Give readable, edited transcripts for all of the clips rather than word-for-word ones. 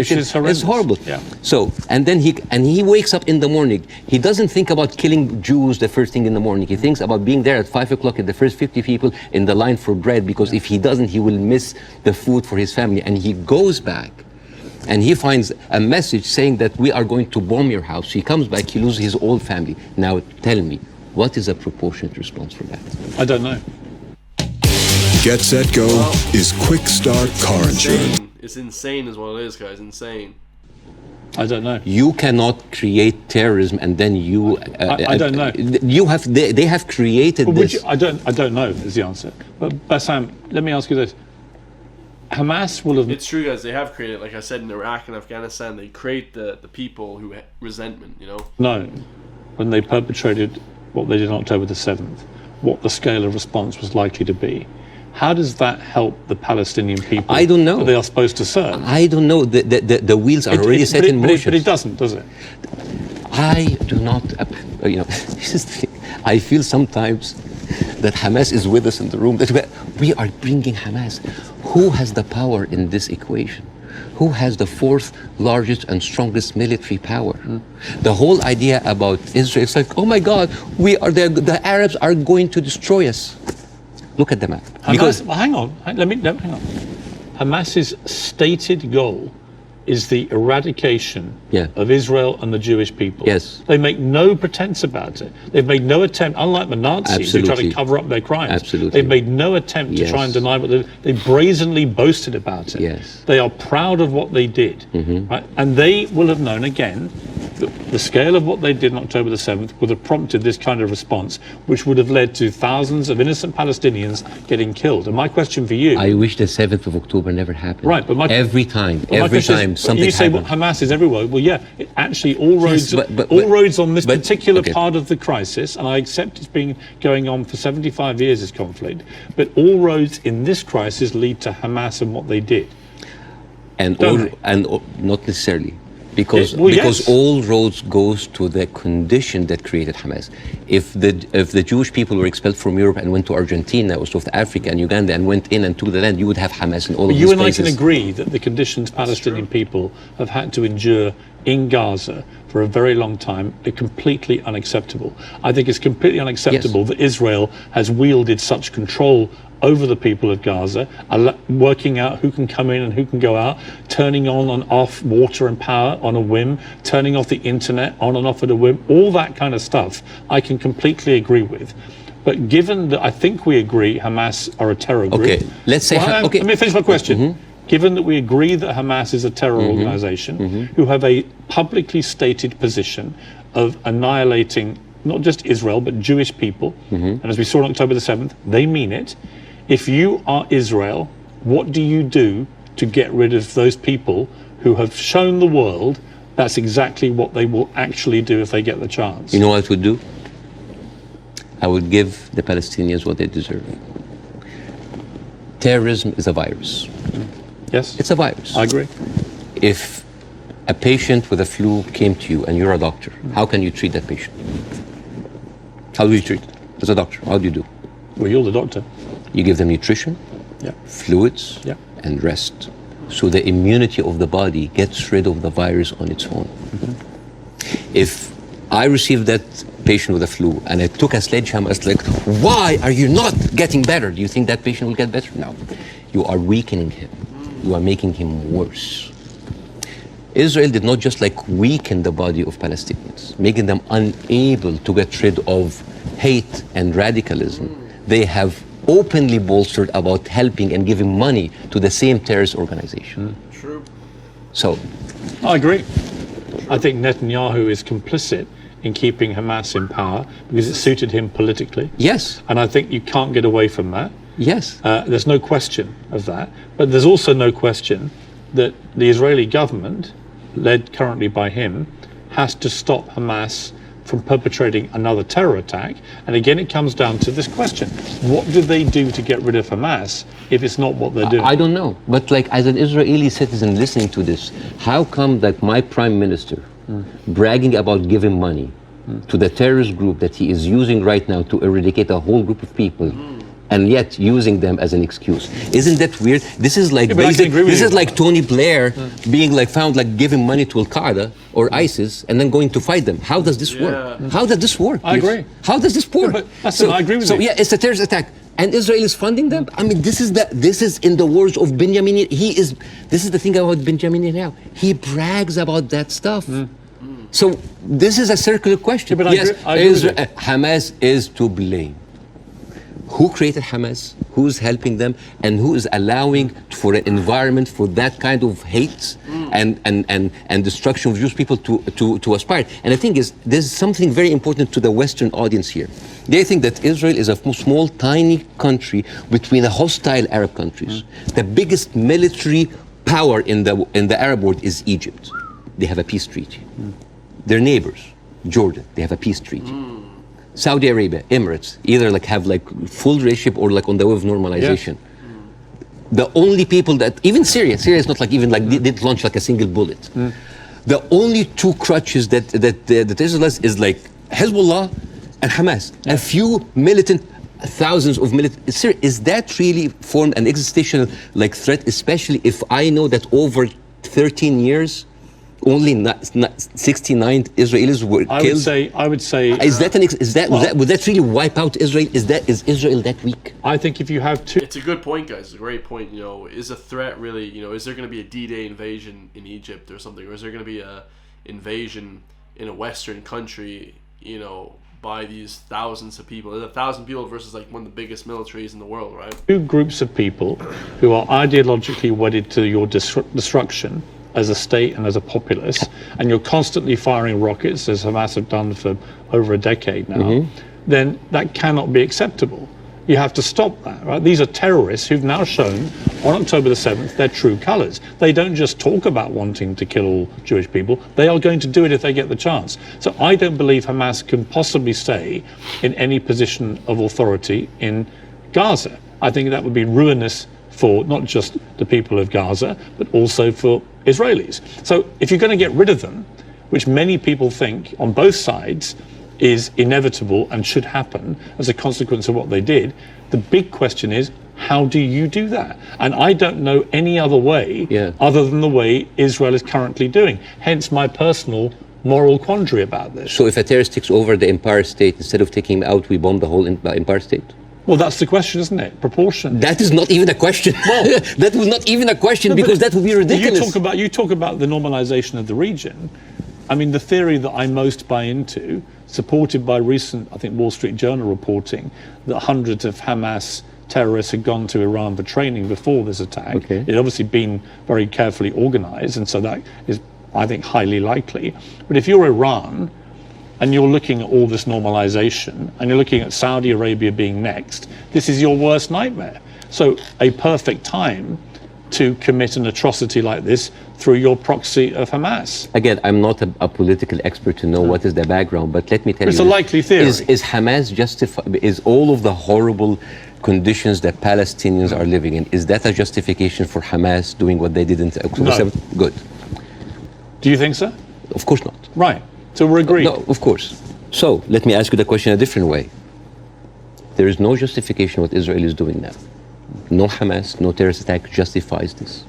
Which is horrendous. It's horrible. Yeah. So, and then he wakes up in the morning. He doesn't think about killing Jews the first thing in the morning. He thinks about being there at 5 o'clock at the first 50 people in the line for bread, because if he doesn't, he will miss the food for his family. And he goes back and he finds a message saying that we are going to bomb your house. He comes back, he loses his whole family. Now tell me, what is a proportionate response for that? I don't know. Get Set Go is Quick Start Car Insurance. It's insane is what it is, guys. Insane. I don't know. You cannot create terrorism and then you... I don't know. They have created this. I don't know is the answer. But Bassem, let me ask you this. Hamas will have... It's true, guys. They have created, like I said, in Iraq and Afghanistan, they create the people who resentment, you know? No. When they perpetrated what they did on October the 7th, what the scale of response was likely to be. How does that help the Palestinian people? I don't know. That they are supposed to serve? I don't know. The wheels are already set in motion. But it doesn't, does it? I do not, I feel sometimes that Hamas is with us in the room, that we are bringing Hamas. Who has the power in this equation? Who has the fourth largest and strongest military power? The whole idea about Israel, it's like, oh my God, the Arabs are going to destroy us. Look at the map. Hang on. Hamas's stated goal is the eradication of Israel and the Jewish people. Yes. They make no pretense about it. They've made no attempt, unlike the Nazis who try to cover up their crimes. Absolutely. They've made no attempt to try and deny what they brazenly boasted about it. Yes. They are proud of what they did. Right? And they will have known, again, the scale of what they did on October the 7th would have prompted this kind of response, which would have led to thousands of innocent Palestinians getting killed. And my question for you... I wish the 7th of October never happened. Right, but every time something happens. You say, well, Hamas is everywhere. Well, yeah, actually all roads roads on this particular part of the crisis, and I accept it's been going on for 75 years, this conflict, but all roads in this crisis lead to Hamas and what they did. And not necessarily. Because all roads goes to the condition that created Hamas. If the Jewish people were expelled from Europe and went to Argentina or South Africa and Uganda and went in and took the land, you would have Hamas in all of these places. You and I can agree that the conditions Palestinian people have had to endure in Gaza for a very long time are completely unacceptable. I think it's completely unacceptable that Israel has wielded such control over the people of Gaza, working out who can come in and who can go out, turning on and off water and power on a whim, turning off the internet on and off at a whim, all that kind of stuff I can completely agree with. But given that I think we agree Hamas are a terror group... Okay, let's say... Let me finish my question. Given that we agree that Hamas is a terror organization who have a publicly stated position of annihilating not just Israel, but Jewish people, and as we saw on October the 7th, they mean it. If you are Israel, what do you do to get rid of those people who have shown the world that's exactly what they will actually do if they get the chance? You know what I would do? I would give the Palestinians what they deserve. Terrorism is a virus. Yes. It's a virus. I agree. If a patient with a flu came to you and you're a doctor, how can you treat that patient? How do you treat it? As a doctor, how do you do? Well, you're the doctor. You give them nutrition, fluids, and rest. So the immunity of the body gets rid of the virus on its own. If I received that patient with a flu and I took a sledgehammer, it's like, why are you not getting better? Do you think that patient will get better? No. You are weakening him. You are making him worse. Israel did not just weaken the body of Palestinians, making them unable to get rid of hate and radicalism. They have openly bolstered about helping and giving money to the same terrorist organization. True. So, I agree. I think Netanyahu is complicit in keeping Hamas in power because it suited him politically. Yes. And I think you can't get away from that. Yes. There's no question of that. But there's also no question that the Israeli government, led currently by him, has to stop Hamas from perpetrating another terror attack. And again, it comes down to this question. What do they do to get rid of Hamas if it's not what they're doing? I don't know. But as an Israeli citizen listening to this, how come that my prime minister bragging about giving money to the terrorist group that he is using right now to eradicate a whole group of people and yet using them as an excuse. Isn't that weird? This is like this is like Tony Blair being like found like giving money to Al Qaeda or ISIS and then going to fight them. How does this work? How does this work? I agree. How does this work? I agree with you. So yeah, it's a terrorist attack. And Israel is funding them. I mean, this is in the words of Benjamin. This is the thing about Benjamin Netanyahu. He brags about that stuff. So this is a circular question. Yeah, but yes, I agree Hamas is to blame. Who created Hamas? Who's helping them? And who is allowing for an environment for that kind of hate and destruction of Jewish people to aspire? And the thing is, there's something very important to the Western audience here. They think that Israel is a small, tiny country between the hostile Arab countries. The biggest military power in the Arab world is Egypt. They have a peace treaty. Their neighbors, Jordan, they have a peace treaty. Saudi Arabia, Emirates, either like have like full relationship or like on the way of normalization. The only people that, even Syria is not like even like they didn't launch like a single bullet. The only two crutches that Israel has is like Hezbollah and Hamas. A few militant, thousands of militant. Syria, is that really formed an existential like threat, especially if I know that over 13 years, only 69 Israelis were killed. I would say. Would that really wipe out Israel? Is Israel that weak? I think if you have two. It's a good point, guys. It's a great point. You know, is a threat really? You know, is there going to be a D-Day invasion in Egypt or something, or is there going to be a invasion in a Western country? You know, by these thousands of people. There's 1,000 people versus like one of the biggest militaries in the world, right? Two groups of people who are ideologically wedded to your destruction as a state and as a populace, and you're constantly firing rockets, as Hamas have done for over a decade now, then that cannot be acceptable. You have to stop that, right? These are terrorists who've now shown on October the 7th their true colors. They don't just talk about wanting to kill all Jewish people, they are going to do it if they get the chance. So I don't believe Hamas can possibly stay in any position of authority in Gaza. I think that would be ruinous for not just the people of Gaza, but also for Israelis. So if you're going to get rid of them, which many people think on both sides is inevitable and should happen as a consequence of what they did, the big question is, how do you do that? And I don't know any other way other than the way Israel is currently doing. Hence my personal moral quandary about this. So if a terrorist takes over the Empire State, instead of taking him out, we bomb the whole Empire State? Well, that's the question, isn't it? Proportion. That is not even a question. Well, that was not even a question, because that would be ridiculous. You talk about the normalization of the region. I mean, the theory that I most buy into, supported by recent, I think, Wall Street Journal reporting, that hundreds of Hamas terrorists had gone to Iran for training before this attack. It had obviously been very carefully organized, and so that is, I think, highly likely. But if you're Iran, and you're looking at all this normalization, and you're looking at Saudi Arabia being next, this is your worst nightmare. So a perfect time to commit an atrocity like this through your proxy of Hamas. Again, I'm not a political expert to know what is the background, but let me tell you. It's a likely theory. Is Hamas justified? Is all of the horrible conditions that Palestinians are living in, is that a justification for Hamas doing what they did in October 7th? Good. Do you think so? Of course not. Right. So we're agreed. No, of course. So let me ask you the question a different way. There is no justification what Israel is doing now. No Hamas, no terrorist attack justifies this.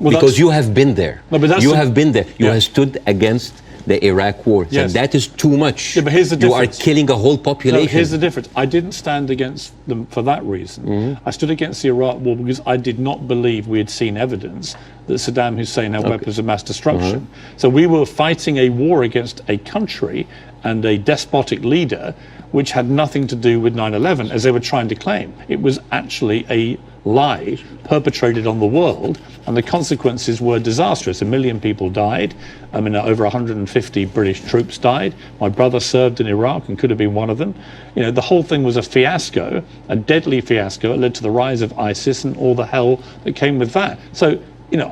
Well, because you have been there. No, but you have been there. You have stood against the Iraq war. Yes. And that is too much. Yeah, but here's the difference. You are killing a whole population. No, here's the difference. I didn't stand against them for that reason. I stood against the Iraq war because I did not believe we had seen evidence that Saddam Hussein had weapons of mass destruction. So we were fighting a war against a country and a despotic leader which had nothing to do with 9/11, as they were trying to claim. It was actually a lie perpetrated on the world, and the consequences were disastrous. 1 million people died. I mean, over 150 British troops died. My brother served in Iraq and could have been one of them. You know, the whole thing was a fiasco, a deadly fiasco. It led to the rise of ISIS and all the hell that came with that. So, you know,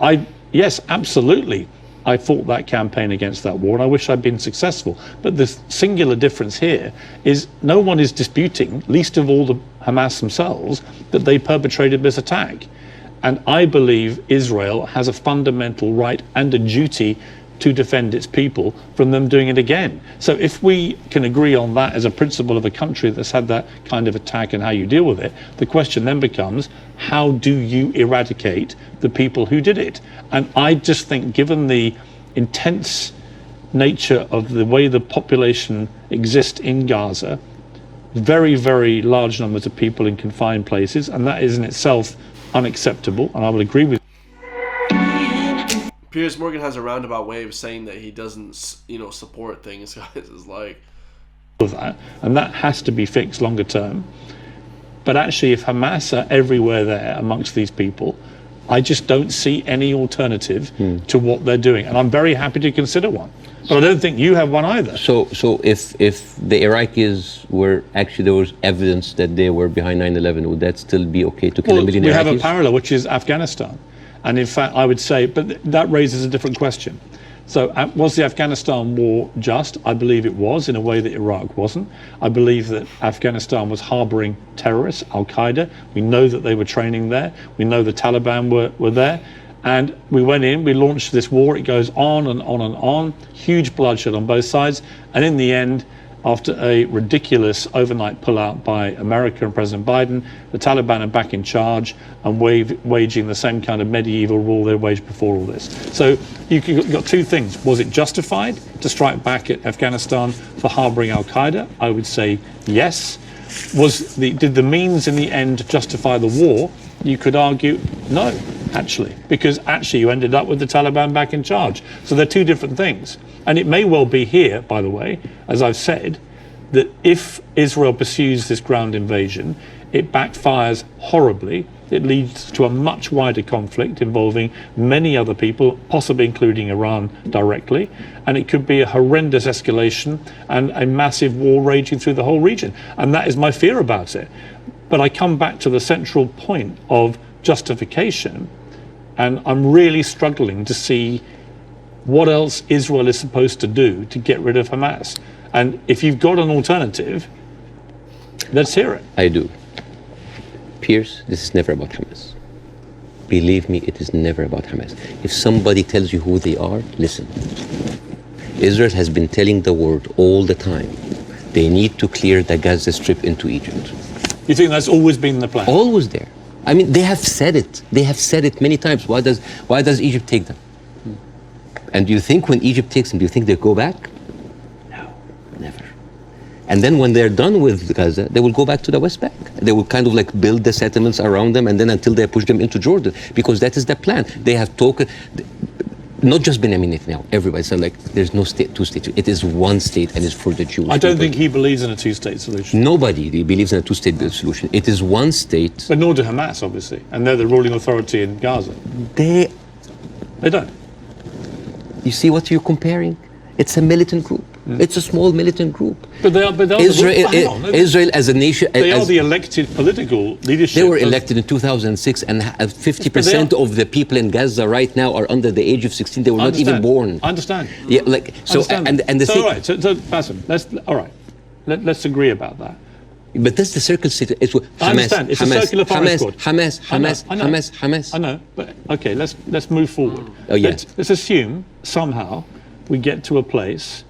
yes, absolutely, I fought that campaign against that war, and I wish I'd been successful. But the singular difference here is no one is disputing, least of all the Hamas themselves, that they perpetrated this attack. And I believe Israel has a fundamental right and a duty to defend its people from them doing it again. So if we can agree on that as a principle of a country that's had that kind of attack and how you deal with it, the question then becomes, how do you eradicate the people who did it? And I just think, given the intense nature of the way the population exists in Gaza, very, very large numbers of people in confined places, and that is in itself unacceptable, and I will agree with Piers Morgan has a roundabout way of saying that he doesn't, support things, guys. It's like that, and that has to be fixed longer term. But actually, if Hamas are everywhere there amongst these people, I just don't see any alternative to what they're doing, and I'm very happy to consider one. But I don't think you have one either. So if the Iraqis were actually, there was evidence that they were behind 9/11, would that still be okay to kill a million Iraqis? We have a parallel, which is Afghanistan. And in fact, I would say, but that raises a different question. So was the Afghanistan war just? I believe it was, in a way that Iraq wasn't. I believe that Afghanistan was harboring terrorists, Al-Qaeda. We know that they were training there. We know the Taliban were there. And we went in, we launched this war. It goes on and on and on. Huge bloodshed on both sides. And in the end, after a ridiculous overnight pullout by America and President Biden, the Taliban are back in charge and waging the same kind of medieval rule they waged before all this. So you've got two things. Was it justified to strike back at Afghanistan for harboring Al-Qaeda? I would say yes. Did the means in the end justify the war? You could argue no, actually, because actually you ended up with the Taliban back in charge. So they're two different things. And it may well be here, by the way, as I've said, that if Israel pursues this ground invasion, it backfires horribly. It leads to a much wider conflict involving many other people, possibly including Iran directly. And it could be a horrendous escalation and a massive war raging through the whole region. And that is my fear about it. But I come back to the central point of justification, and I'm really struggling to see what else Israel is supposed to do to get rid of Hamas. And if you've got an alternative, let's hear it. I do. Piers, this is never about Hamas. Believe me, it is never about Hamas. If somebody tells you who they are, listen. Israel has been telling the world all the time, they need to clear the Gaza Strip into Egypt. You think that's always been the plan? Always there. I mean, they have said it. They have said it many times. Why does Egypt take them? And do you think when Egypt takes them, do you think they go back? No, never. And then when they're done with Gaza, they will go back to the West Bank. They will kind of like build the settlements around them, and then until they push them into Jordan, because that is the plan. They have talked, not just Benjamin Netanyahu, everybody said like there's no state, two states. It is one state, and it's for the Jewish I don't people. think he believes in a two-state solution. Nobody believes in a two-state solution. It is one state. But nor do Hamas, obviously, and they're the ruling authority in Gaza. They don't. You see what you're comparing? It's a militant group. It's a small militant group. But they are Israel as a nation. They are the elected political leadership. They were elected in 2006, and 50% of the people in Gaza right now are under the age of 16. They were not even born. I understand. Yeah, like so. And the thing. All right. So Bassem, let's agree about that. But that's the circle state. It's Hamas, I understand. It's a circular firing squad. Hamas. I know. But okay, let's move forward. Oh yeah. Let's assume somehow we get to a place,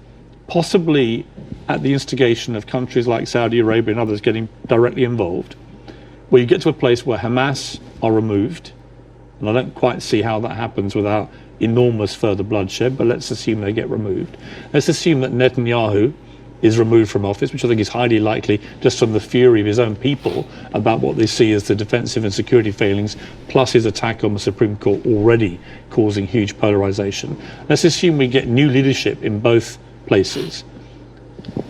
possibly at the instigation of countries like Saudi Arabia and others getting directly involved, where you get to a place where Hamas are removed, and I don't quite see how that happens without enormous further bloodshed, but let's assume they get removed. Let's assume that Netanyahu is removed from office, which I think is highly likely just from the fury of his own people about what they see as the defensive and security failings, plus his attack on the Supreme Court already causing huge polarization. Let's assume we get new leadership in both places.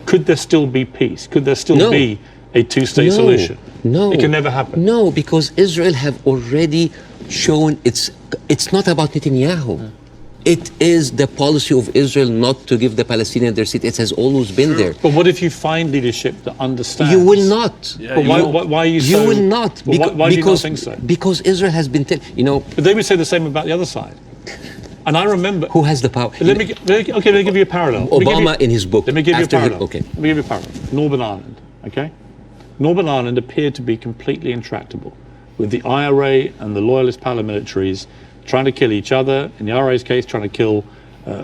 Could there still be peace? Could there still be a two-state solution? No. It can never happen. No, because Israel have already shown it's not about Netanyahu. It is the policy of Israel not to give the Palestinians their seat. It has always been there. But what if you find leadership that understands? You will not. Yeah, but why are you so... You will not. Why do you not think so? Because Israel has been... But they would say the same about the other side. And I remember... Who has the power? Let me give you a parallel. Obama in his book... Let me give you a parallel. Okay. Let me give you a parallel. Northern Ireland, okay? Northern Ireland appeared to be completely intractable, with the IRA and the loyalist paramilitaries trying to kill each other, in the IRA's case, trying to kill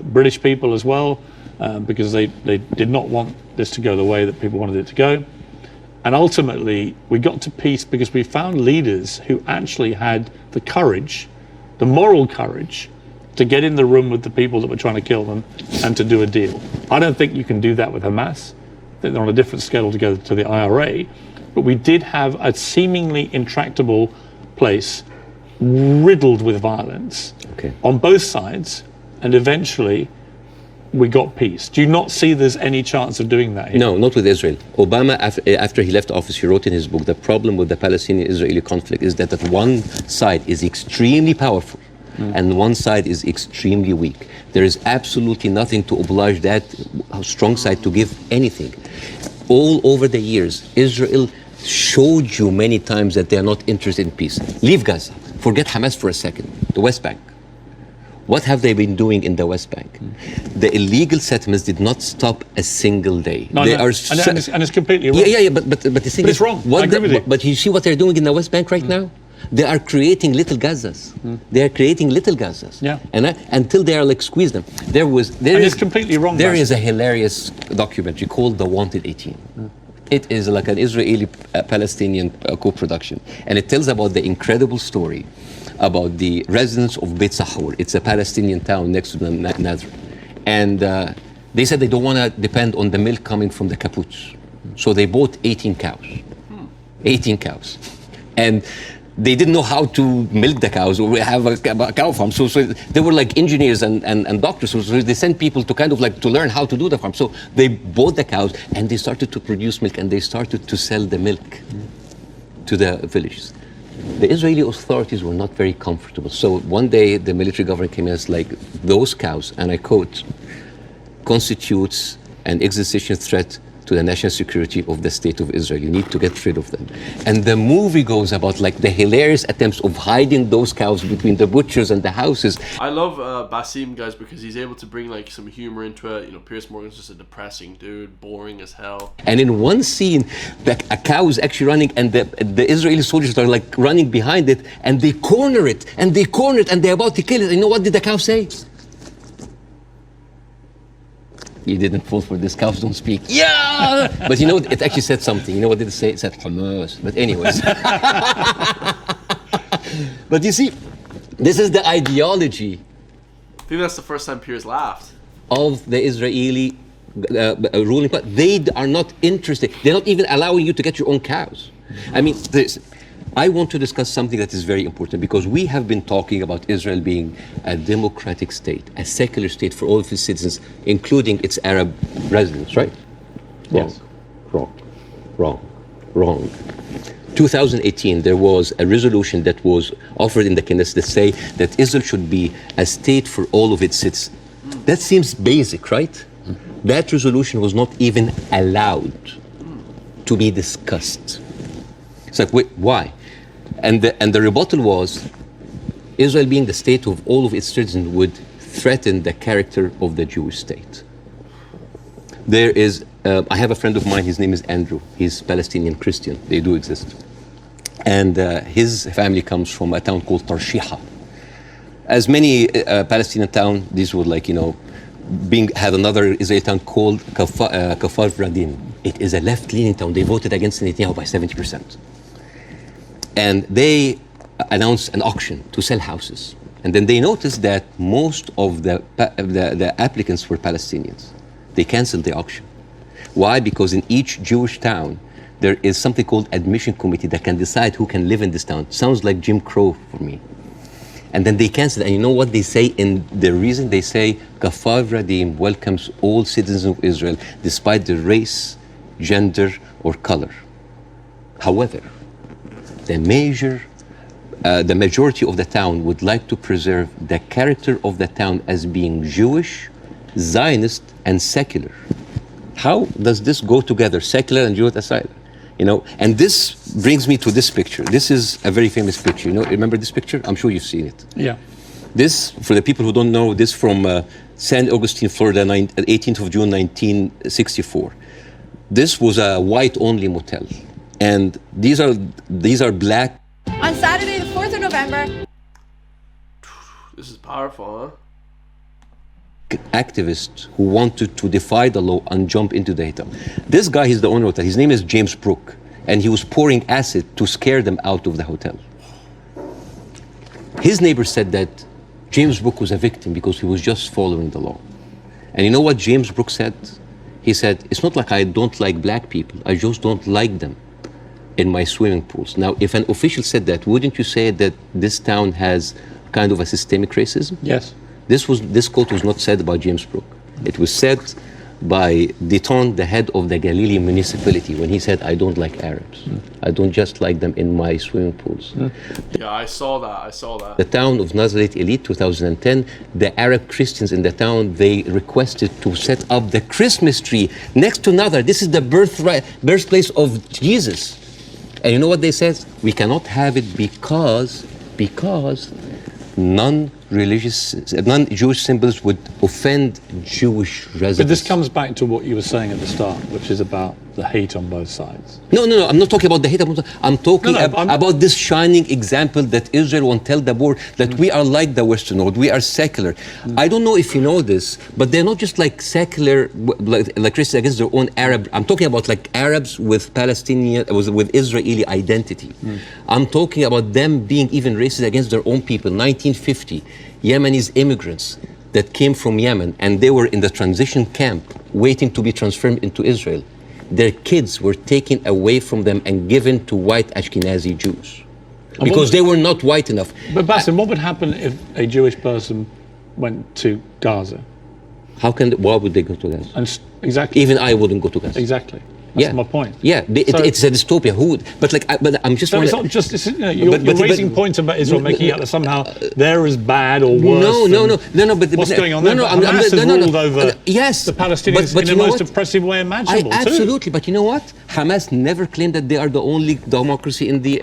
British people as well, because they did not want this to go the way that people wanted it to go. And ultimately, we got to peace because we found leaders who actually had the courage, the moral courage, to get in the room with the people that were trying to kill them and to do a deal. I don't think you can do that with Hamas. I think they're on a different scale altogether to the IRA. But we did have a seemingly intractable place riddled with violence on both sides, and eventually we got peace. Do you not see there's any chance of doing that here? No, not with Israel. Obama, after he left office, he wrote in his book, the problem with the Palestinian-Israeli conflict is that one side is extremely powerful and one side is extremely weak. There is absolutely nothing to oblige that strong side to give anything. All over the years, Israel showed you many times that they are not interested in peace. Leave Gaza. Forget Hamas for a second. The West Bank. What have they been doing in the West Bank? The illegal settlements did not stop a single day. And it's completely wrong. Yeah, but the thing is, it's wrong. I agree with you. But you see what they're doing in the West Bank right now? They are creating little Gazas. They are creating little Gazas. Yeah. And until they are like squeeze them. It's completely wrong. There is a hilarious documentary called The Wanted 18. It is like an Israeli-Palestinian co-production, and it tells about the incredible story about the residents of Beit Sahur. It's a Palestinian town next to the Nazareth. And they said they don't want to depend on the milk coming from the kibbutz. So they bought 18 cows. 18 cows. And they didn't know how to milk the cows or have a cow farm. So they were like engineers and doctors. So they sent people to kind of like to learn how to do the farm. So they bought the cows and they started to produce milk and they started to sell the milk to the villages. The Israeli authorities were not very comfortable. So one day the military government came in and said, like, those cows, and I quote, constitutes an existential threat to the national security of the state of Israel. You need to get rid of them. And the movie goes about like the hilarious attempts of hiding those cows between the butchers and the houses. I love Bassem, guys, because he's able to bring like some humor into it. You know, Piers Morgan's just a depressing dude, boring as hell. And in one scene, a cow is actually running and the Israeli soldiers are like running behind it and they corner it and they're about to kill it. And you know what did the cow say? You didn't fall for this, cows don't speak. Yeah! But you know, it actually said something. You know what did it say? It said Hamas. But anyways. But you see, this is the ideology. I think that's the first time Piers laughed. Of the Israeli ruling party. They are not interested. They're not even allowing you to get your own cows. I mean, I want to discuss something that is very important because we have been talking about Israel being a democratic state, a secular state for all of its citizens, including its Arab residents, right? Yes. Wrong. 2018, there was a resolution that was offered in the Knesset that say that Israel should be a state for all of its citizens. That seems basic, right? That resolution was not even allowed to be discussed. It's like, wait, why? And the rebuttal was, Israel being the state of all of its citizens would threaten the character of the Jewish state. There is, I have a friend of mine, his name is Andrew. He's Palestinian Christian, they do exist. And his family comes from a town called Tarshiha. As many Palestinian towns, these would like, you know, had another Israeli town called Kafar Vradim. It is a left-leaning town. They voted against Netanyahu by 70%. And they announced an auction to sell houses. And then they noticed that most of the applicants were Palestinians. They canceled the auction. Why? Because in each Jewish town, there is something called admission committee that can decide who can live in this town. Sounds like Jim Crow for me. And then they canceled. And you know what they say in the reason? They say, Kafar Vradim welcomes all citizens of Israel, despite their race, gender, or color. However, the majority of the town would like to preserve the character of the town as being Jewish, Zionist, and secular. How does this go together, secular and Jewish aside? You know, and this brings me to this picture. This is a very famous picture. You know, remember this picture? I'm sure you've seen it. Yeah. This, for the people who don't know, this from San Augustine, Florida, 18th of June, 1964. This was a white-only motel. And these are black. On Saturday, the 4th of November. This is powerful, huh? activists who wanted to defy the law and jump into the hotel. This guy, he's the owner of the hotel. His name is James Brooke, and he was pouring acid to scare them out of the hotel. His neighbor said that James Brooke was a victim because he was just following the law. And you know what James Brooke said? He said, it's not like I don't like black people, I just don't like them in my swimming pools. Now, if an official said that, wouldn't you say that this town has kind of a systemic racism? Yes. This quote was not said by James Brooke. It was said by Deton, the head of the Galilee municipality, when he said, I don't like Arabs. I don't just like them in my swimming pools. Yeah, I saw that. The town of Nazareth Elite, 2010, the Arab Christians in the town, they requested to set up the Christmas tree next to Nazareth. This is the birthplace of Jesus. And you know what they said? We cannot have it because non-Jewish symbols would offend Jewish residents. But this comes back to what you were saying at the start, which is about the hate on both sides. No, I'm not talking about the hate. I'm talking about this shining example that Israel won't tell the world that we are like the Western world. We are secular. I don't know if you know this, but they're not just like secular, like Christians against their own Arab. I'm talking about like Arabs with Palestinian, with Israeli identity. I'm talking about them being even racist against their own people. 1950, Yemenis immigrants that came from Yemen, and they were in the transition camp waiting to be transferred into Israel. Their kids were taken away from them and given to white Ashkenazi Jews because they were not white enough. But Bassem, what would happen if a Jewish person went to Gaza? Why would they go to Gaza? Exactly. Even I wouldn't go to Gaza. Exactly. That's my point. Yeah, it's a dystopia. Who would? But I'm just. So it's not just. You're raising points about Israel, making out that somehow they're as bad or worse. No. But what's going on there? Hamas has ruled over yes, the Palestinians in the most oppressive way imaginable. Absolutely, but you know what? Hamas never claimed that they are the only democracy in the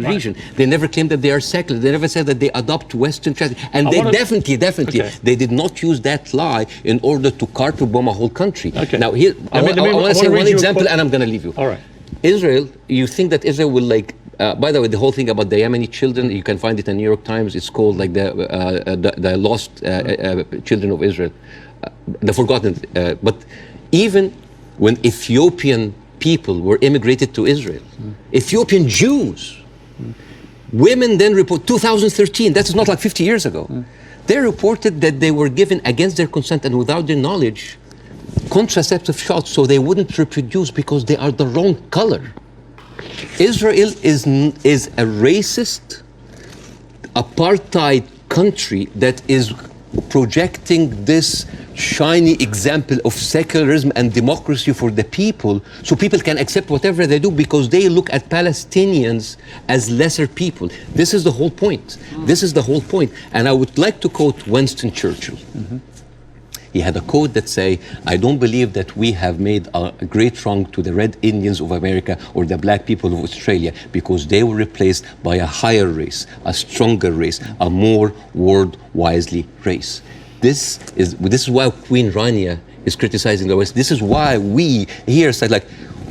region. They never claimed that they are secular. They never said that they adopt Western tradition. And they definitely, they did not use that lie in order to carpet bomb a whole country. Okay. Now here, I want to say one example. And I'm going to leave you. All right. Israel, you think that Israel will by the way, the whole thing about the Yemeni children, you can find it in New York Times. It's called like the lost children of Israel, the forgotten. But even when Ethiopian people were immigrated to Israel, Ethiopian Jews, women then report 2013. That is not like 50 years ago. They reported that they were given against their consent and without their knowledge contraceptive shots so they wouldn't reproduce because they are the wrong color. Israel is a racist, apartheid country that is projecting this shiny example of secularism and democracy for the people so people can accept whatever they do because they look at Palestinians as lesser people. This is the whole point. This is the whole point. And I would like to quote Winston Churchill. He had a quote that say, I don't believe that we have made a great wrong to the Red Indians of America or the black people of Australia because they were replaced by a higher race, a stronger race, a more world-wisely race. This is why Queen Rania is criticizing the West. This is why we here said, like,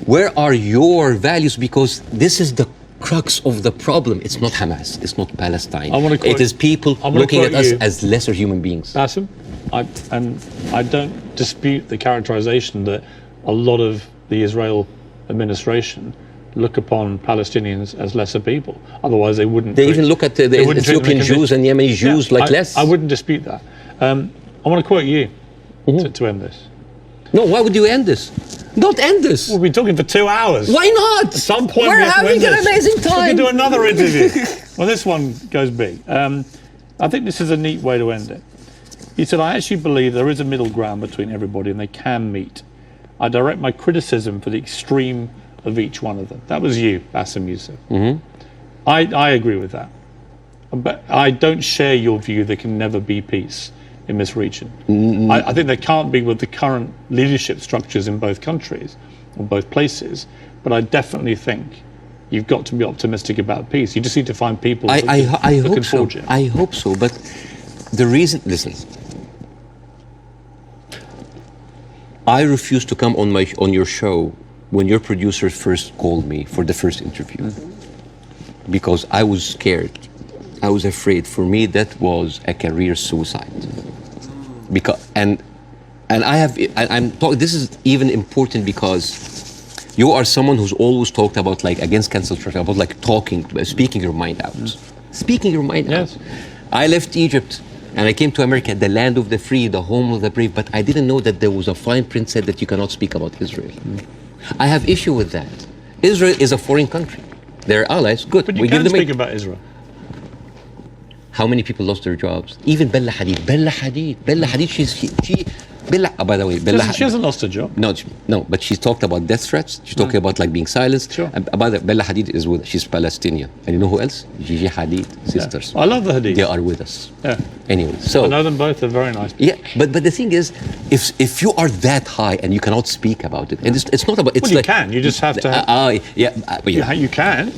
where are your values? Because this is the crux of the problem. It's not Hamas. It's not Palestine. It is people looking at us as lesser human beings. Bassem, I don't dispute the characterization that a lot of the Israel administration look upon Palestinians as lesser people. Otherwise, they wouldn't. They even look at the Ethiopian Jews and Yemeni Jews like less. I wouldn't dispute that. I want to quote you to end this. No, why would you end this? Don't end this. We'll be talking for 2 hours. Why not? At some point, we're having an amazing time. We can do another interview. Well, this one goes big. I think this is a neat way to end it. He said, I actually believe there is a middle ground between everybody and they can meet. I direct my criticism for the extreme of each one of them. That was you, Bassem Youssef. I agree with that. But I don't share your view there can never be peace in this region. I think there can't be with the current leadership structures in both countries, or both places, but I definitely think you've got to be optimistic about peace. You just need to find people I that can hope so. forge it. I hope so, but the reason, listen, I refused to come on your show when your producer first called me for the first interview because I was scared. I was afraid. For me, that was a career suicide. Because and I have, I'm talking, this is even important because you are someone who's always talked about like against cancel culture, about like speaking your mind out. Speaking your mind out. I left Egypt and I came to America, the land of the free, the home of the brave, but I didn't know that there was a fine print said that you cannot speak about Israel. I have issue with that. Israel is a foreign country. They're allies, good. But you can speak about Israel. How many people lost their jobs? Even Bella Hadid, she by the way, she hasn't lost her job. No, but she's talked about death threats. She's talking about like being silenced. Sure. By the way, Bella Hadid she's Palestinian. And you know who else? Gigi Hadid, sisters. I love the Hadid. They are with us. Yeah. Anyway, so I know them both. They're very nice people. Yeah, but the thing is, if you are that high and you cannot speak about it, and it's not about. It's well, you can. You just have to. You can.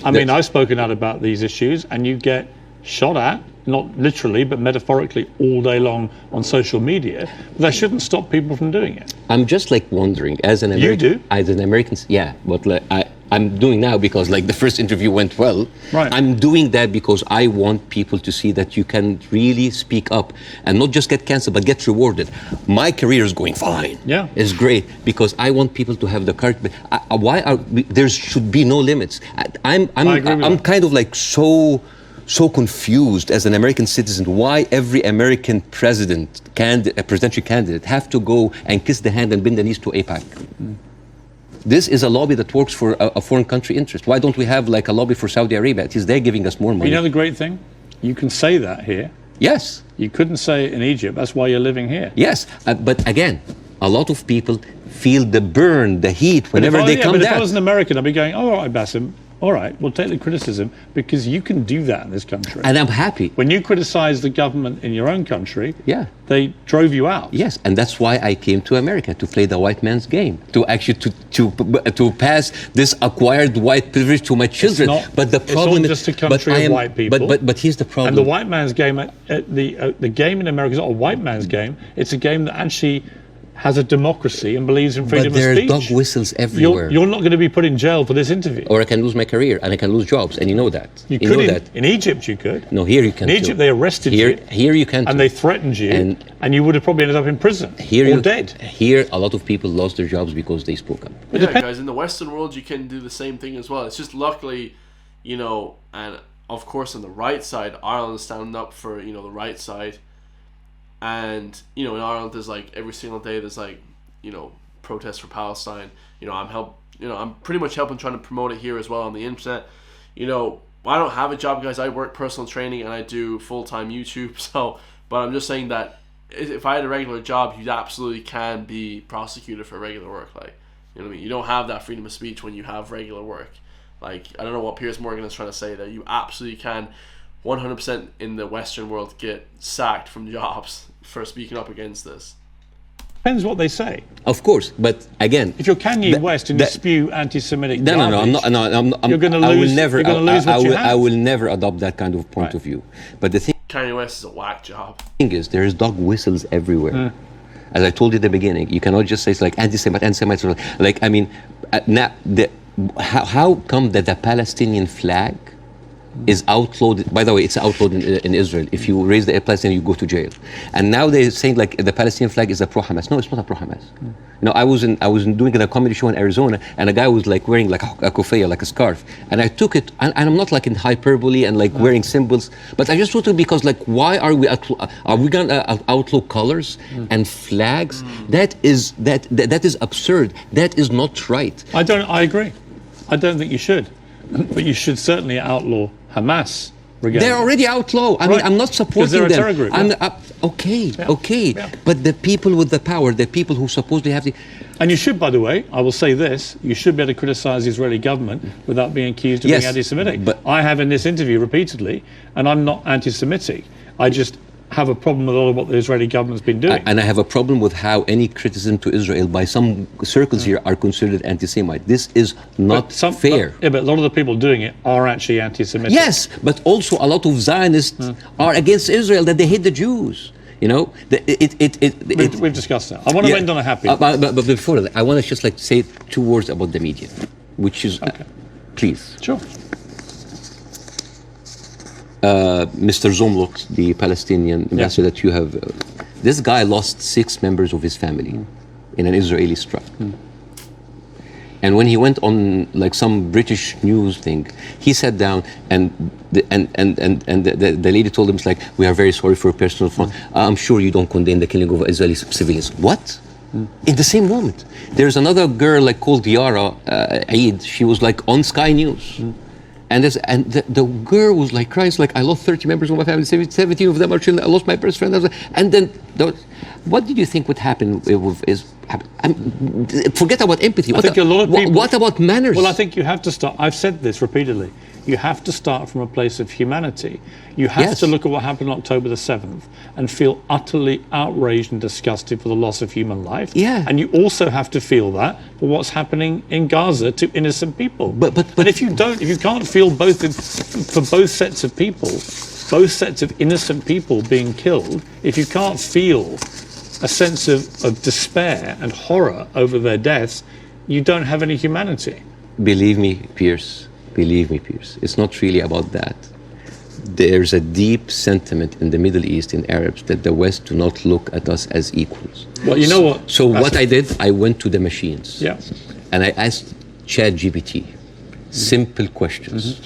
I mean, I've spoken out about these issues, and you get shot at. Not literally, but metaphorically, all day long on social media. But that shouldn't stop people from doing it. I'm just like wondering, as an American, you do? As an American, yeah. But like, I'm doing now because like the first interview went well. Right. I'm doing that because I want people to see that you can really speak up and not just get canceled, but get rewarded. My career is going fine. Yeah, it's great because I want people to have the courage. There should be no limits. I'm kind of like so confused as an American citizen why every American presidential candidate have to go and kiss the hand and bend the knees to AIPAC. This is a lobby that works for a foreign country interest. Why don't we have like a lobby for Saudi Arabia? It is they're giving us more money. You know the great thing? You can say that here. Yes. You couldn't say it in Egypt. That's why you're living here. Yes, but again, a lot of people feel the burn, the heat whenever they come down. But if I was an American, I'd be going, oh, all right, Bassem. All right, we'll take the criticism because you can do that in this country. And I'm happy. When you criticize the government in your own country, yeah, they drove you out. Yes, and that's why I came to America, to play the white man's game, to actually to pass this acquired white privilege to my children. But the problem is just a country of white people. But here's the problem. And the white man's game, the game in America is not a white man's game. It's a game that actually has a democracy and believes in freedom of speech. But there are dog whistles everywhere. You're not going to be put in jail for this interview. Or I can lose my career and I can lose jobs, and you know that. You could in Egypt, you could. No, here you can't. In Egypt, they arrested you. Here you can't. And they threatened you, and you would have probably ended up in prison or dead. Here, a lot of people lost their jobs because they spoke up. Yeah, guys, in the Western world, you can do the same thing as well. It's just luckily, and of course on the right side, Ireland is standing up for, the right side. And, in Ireland, there's like every single day, there's like, protests for Palestine. I'm pretty much helping trying to promote it here as well on the internet. I don't have a job, guys. I work personal training and I do full-time YouTube. But I'm just saying that if I had a regular job, you absolutely can be prosecuted for regular work. Like, you know what I mean? You don't have that freedom of speech when you have regular work. Like, I don't know what Piers Morgan is trying to say, that you absolutely can 100% in the Western world get sacked from jobs for speaking up against this. Depends what they say. Of course, but again, if you're Kanye West and you spew anti-Semitic garbage, I'm not. You're going to lose. I will never adopt that kind of point of view. But the thing, Kanye West is a whack job. Thing is, there's dog whistles everywhere. As I told you at the beginning, you cannot just say it's like anti-Semites. Like, I mean, now how come that the Palestinian flag is outlawed? By the way, it's outlawed in Israel. If you raise the Palestinian, you go to jail. And now they're saying like the Palestinian flag is a pro-Hamas. No, it's not a pro-Hamas. I was doing a comedy show in Arizona, and a guy was like wearing like a kufiyah, like a scarf, and I took it, and I'm not like in hyperbole and like wearing symbols, but I just took it because like, why are we gonna outlaw colors and flags? That is absurd. That is not right. I agree. I don't think you should, but you should certainly outlaw Hamas. They're already outlawed. I mean, I'm not supporting them. They're a terror group. Okay. But the people with the power, the people who supposedly have the... And you should, by the way, I will say this, you should be able to criticize the Israeli government without being accused of being anti-Semitic. But I have in this interview repeatedly, and I'm not anti-Semitic. I just have a problem with all of what the Israeli government's been doing. And I have a problem with how any criticism to Israel by some circles here are considered anti-Semite. This is not fair. But a lot of the people doing it are actually anti-Semitic. Yes, but also a lot of Zionists are against Israel, that they hate the Jews. We've discussed that. I want to end on a happy. But before that, I want to just like say 2 words about the media, which is, please. Sure. Mr. Zomlot, the Palestinian ambassador that you have This guy lost 6 members of his family in an Israeli strike. And when he went on like some British news thing, he sat down and the lady told him, it's like, we are very sorry for your personal fault. I'm sure you don't condemn the killing of Israeli civilians. What? In the same moment. There's another girl like called Yara Eid. She was like on Sky News. And the girl was like crying, like, I lost 30 members of my family, 17 of them are children, I lost my best friend. And then, what did you think would happen? Forget about empathy. I think a lot of people... What about manners? Well, I think you have to start... I've said this repeatedly. You have to start from a place of humanity. You have to look at what happened on October the 7th and feel utterly outraged and disgusted for the loss of human life. Yeah. And you also have to feel that for what's happening in Gaza to innocent people. But if you can't feel both for both sets of people, both sets of innocent people being killed, if you can't feel a sense of despair and horror over their deaths, you don't have any humanity. Believe me, Piers, it's not really about that. There's a deep sentiment in the Middle East, in Arabs, that the West do not look at us as equals. Well, you know what? So what I did, I went to the machines. Yeah. And I asked ChatGPT simple questions.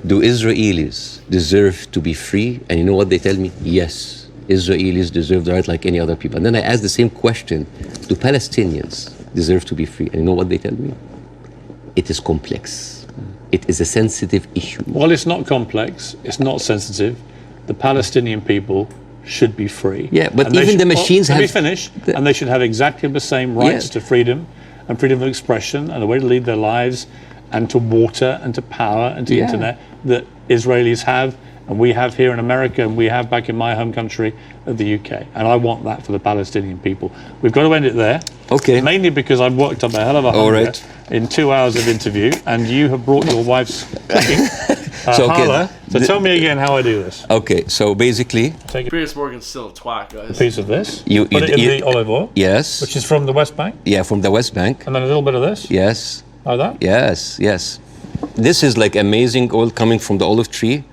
Do Israelis deserve to be free? And you know what they tell me? Yes. Israelis deserve the right like any other people. And then I asked the same question, do Palestinians deserve to be free? And you know what they tell me? It is complex. It is a sensitive issue. Well, it's not complex. It's not sensitive. The Palestinian people should be free. Yeah, but even the machines have... Let me finish. And they should have exactly the same rights to freedom and freedom of expression and a way to lead their lives and to water and to power and to internet that Israelis have and we have here in America and we have back in my home country of the UK. And I want that for the Palestinian people. We've got to end it there. Okay. Mainly because I've worked up a hell of a hunger in 2 hours of interview and you have brought your wife's cooking. So tell me again how I do this. Okay, so basically... Piers Morgan's still a twat, guys. A piece of this. You put it in the olive oil. Yes. Which is from the West Bank. Yeah, from the West Bank. And then a little bit of this. Yes. Like that? Yes, yes. This is like amazing oil coming from the olive tree.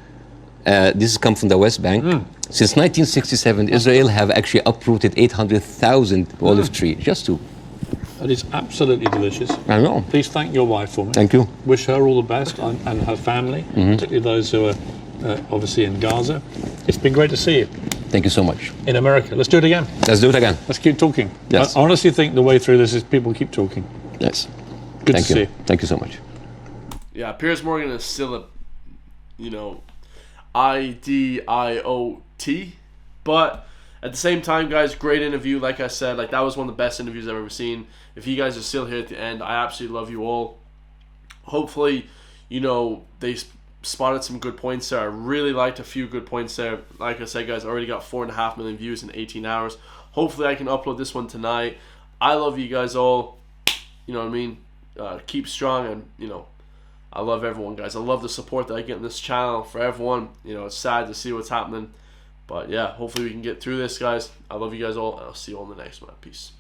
This has come from the West Bank. Since 1967, Israel have actually uprooted 800,000 olive trees, just to... That is absolutely delicious. I know. Please thank your wife for me. Thank you. Wish her all the best and her family, particularly those who are obviously in Gaza. It's been great to see you. Thank you so much. In America. Let's do it again. Let's do it again. Let's keep talking. Yes. I honestly think the way through this is people keep talking. Yes. Good to see you. Thank you so much. Yeah, Piers Morgan is still a, IDIOT, but at the same time, guys, great interview. Like I said, like that was one of the best interviews I've ever seen. If you guys are still here at the end, I absolutely love you all. Hopefully, they spotted some good points there. I really liked a few good points there. Like I said, guys, I already got 4.5 million views in 18 hours. Hopefully, I can upload this one tonight. I love you guys all. You know what I mean? Keep strong, and I love everyone, guys. I love the support that I get in this channel for everyone. It's sad to see what's happening. But yeah, hopefully we can get through this, guys. I love you guys all, and I'll see you all in the next one. Peace.